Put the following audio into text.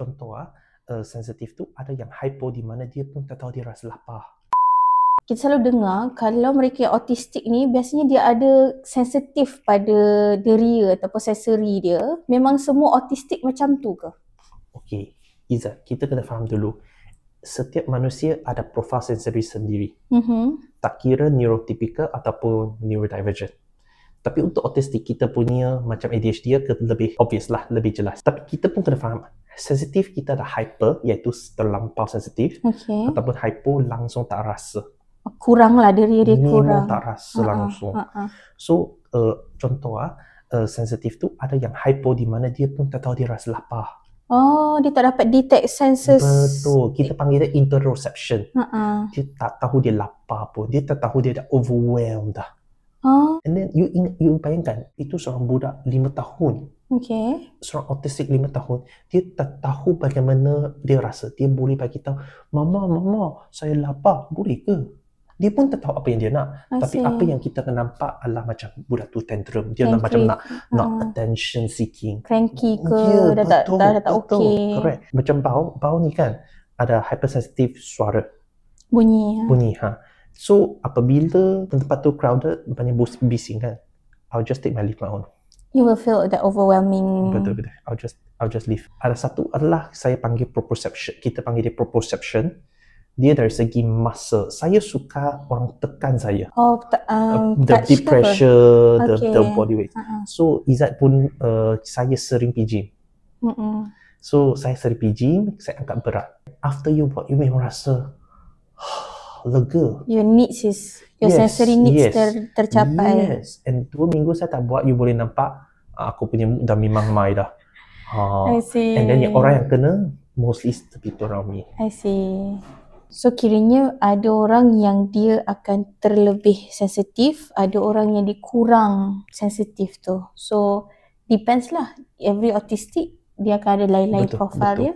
contoh sensitif tu ada yang hypo di mana dia pun tak tahu dia rasa lapar. Kita selalu dengar kalau mereka yang autistik ni biasanya dia ada sensitif pada deria ataupun sensori dia. Memang semua autistik macam tu ke? Okey, Izzat, kita kena faham dulu. Setiap manusia ada profil sensori sendiri. Tak kira neurotypical ataupun neurodivergent. Tapi untuk autistik, kita punya macam ADHD dia lebih obvious lah, lebih jelas. Tapi kita pun kena faham, sensitif kita ada hyper, iaitu terlampau sensitif, ataupun hypo langsung tak rasa. Kurang lah, deria dia Memang kurang. tak rasa langsung. So, contoh sensitif tu ada yang hypo di mana dia pun tak tahu dia rasa lapar. Oh, dia tak dapat detect senses. Betul, kita panggil dia interoception. Dia tak tahu dia lapar pun, dia tak tahu dia dah overwhelmed dah. And then you bayangkan, itu seorang budak 5 tahun. Seorang autistik 5 tahun, dia tak tahu bagaimana dia rasa. Dia boleh bagi tahu, Mama, saya lapar, boleh ke? Dia pun tak tahu apa yang dia nak. Tapi apa yang kita akan nampak adalah macam budak tu tantrum. Dia macam nak attention seeking. Cranky ke, Ya, dah tak okey. Correct. Macam bau ni kan, ada hypersensitive suara. Bunyi. So, apabila tempat tu crowded, banyak bising kan, I'll just take my leave my own. You will feel that overwhelming. Betul. I'll just leave. Ada satu adalah saya panggil proprioception. Kita panggil dia proprioception. Dia dari segi muscle. Saya suka orang tekan saya. The deep pressure, the body weight. So, Izzat pun saya sering pergi gym. So, saya sering pergi gym, saya angkat berat. After you buat, you memang rasa lega. Your needs sensory needs tercapai. Yes. And 2 minggu saya tak buat, you boleh nampak aku punya mood dah memang mai dah. I see. And then orang yang kena mostly the people around me. I see. So kiranya ada orang yang dia akan terlebih sensitif, ada orang yang dia kurang sensitif tu. So depends lah. Every autistic dia akan ada lain-lain profil dia.